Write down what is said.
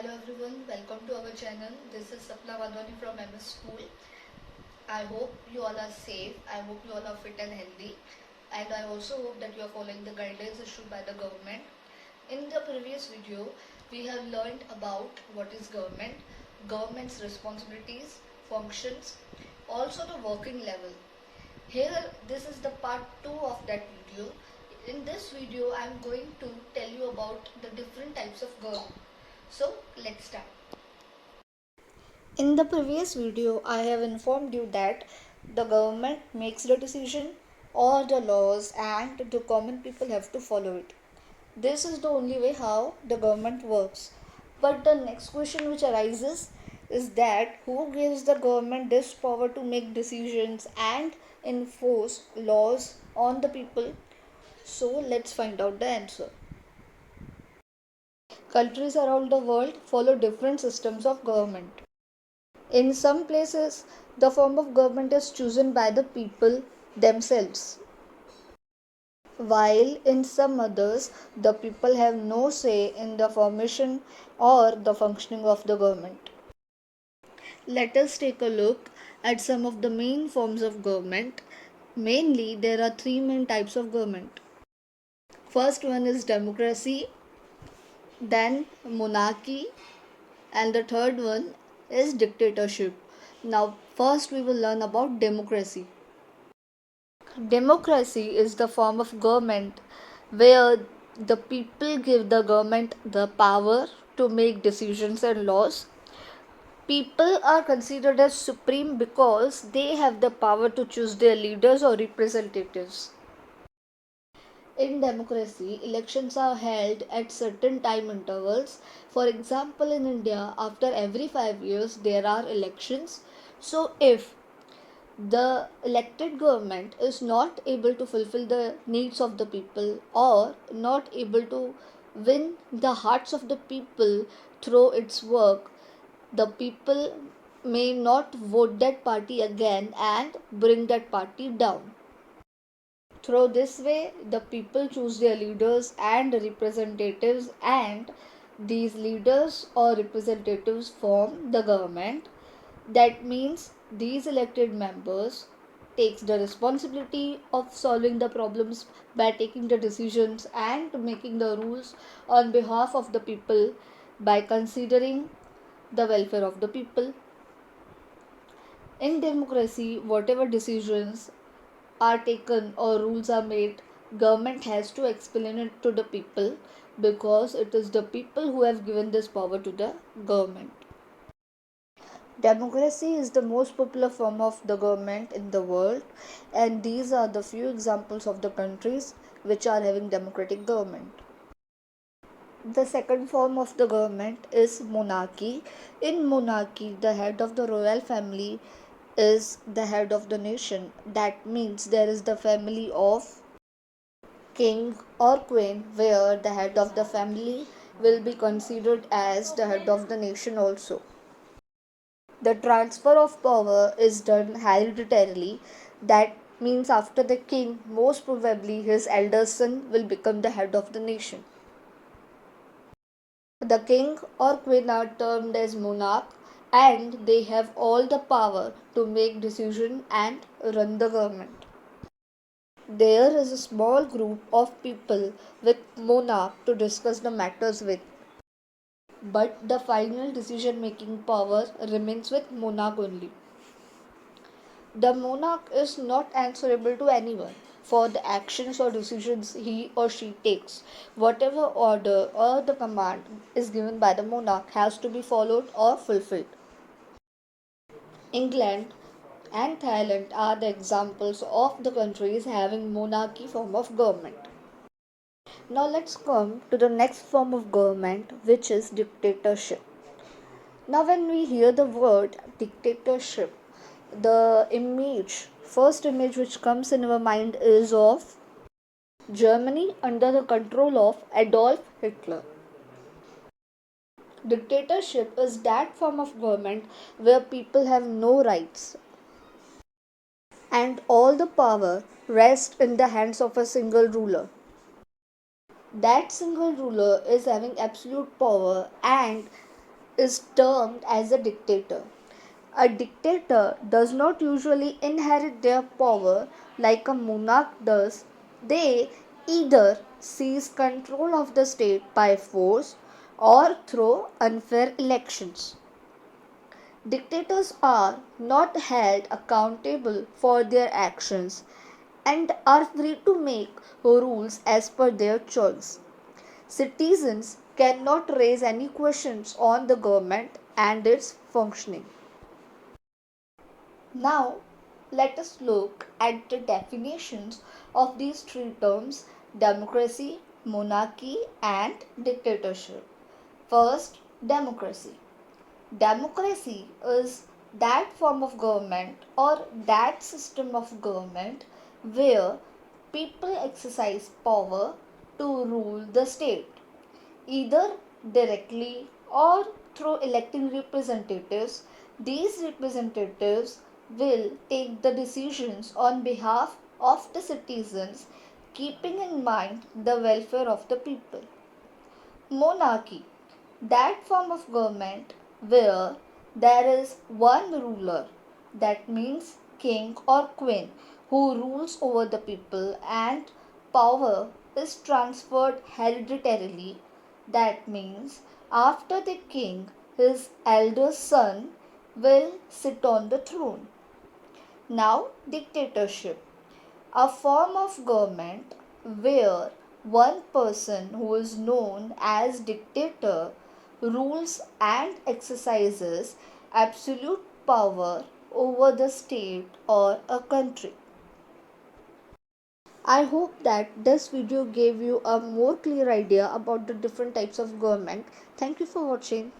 Hello everyone, welcome to our channel. This is Sapna Wadhwani from MS School. I hope you all are safe. I hope you all are fit and healthy. And I also hope that you are following the guidelines issued by the government. In the previous video, we have learned about what is government, government's responsibilities, functions, also the working level. Here, this is the part 2 of that video. In this video, I am going to tell you about the different types of government. So, let's start. In the previous video, I have informed you that the government makes the decision or the laws and the common people have to follow it. This is the only way how the government works. But the next question which arises is that who gives the government this power to make decisions and enforce laws on the people? So let's find out the answer. Countries around the world follow different systems of government. In some places, the form of government is chosen by the people themselves, while in some others, the people have no say in the formation or the functioning of the government. Let us take a look at some of the main forms of government. Mainly, there are three main types of government. First one is democracy, then monarchy, and the third one is dictatorship. Now, first we will learn about democracy. Democracy is the form of government where the people give the government the power to make decisions and laws. People are considered as supreme because they have the power to choose their leaders or representatives. In democracy, elections are held at certain time intervals. For example, in India, after every 5 years, there are elections. So, if the elected government is not able to fulfill the needs of the people or not able to win the hearts of the people through its work, the people may not vote that party again and bring that party down. Through this way, the people choose their leaders and representatives, and these leaders or representatives form the government. That means these elected members takes the responsibility of solving the problems by taking the decisions and making the rules on behalf of the people by considering the welfare of the people. In democracy, whatever decisions are taken or rules are made, government has to explain it to the people because it is the people who have given this power to the government. Democracy is the most popular form of the government in the world, and these are the few examples of the countries which are having democratic government. The second form of the government is monarchy. In monarchy, the head of the royal family is the head of the nation. That means there is the family of king or queen, where the head of the family will be considered as the head of the nation also. The transfer of power is done hereditarily. That means after the king, most probably his elder son will become the head of the nation. The king or queen are termed as monarch, and they have all the power to make decision and run the government. There is a small group of people with monarch to discuss the matters with, but the final decision making power remains with monarch only. The monarch is not answerable to anyone for the actions or decisions he or she takes. Whatever order or the command is given by the monarch has to be followed or fulfilled. England and Thailand are the examples of the countries having monarchy form of government. Now let's come to the next form of government, which is dictatorship. Now when we hear the word dictatorship, the first image which comes in our mind is of Germany under the control of Adolf Hitler. Dictatorship is that form of government where people have no rights and all the power rests in the hands of a single ruler. That single ruler is having absolute power, and is termed as a dictator. A dictator does not usually inherit their power like a monarch does. They either seize control of the state by force or through unfair elections. Dictators are not held accountable for their actions and are free to make rules as per their choice. Citizens cannot raise any questions on the government and its functioning. Now, let us look at the definitions of these three terms: democracy, monarchy, and dictatorship. First, democracy. Democracy is that form of government or that system of government where people exercise power to rule the state, either directly or through electing representatives. These representatives will take the decisions on behalf of the citizens, keeping in mind the welfare of the people. Monarchy, that form of government where there is one ruler, that means king or queen, who rules over the people and power is transferred hereditarily. That means after the king, his eldest son will sit on the throne. Now, dictatorship, a form of government where one person who is known as dictator rules and exercises absolute power over the state or a country. I hope that this video gave you a more clear idea about the different types of government. Thank you for watching.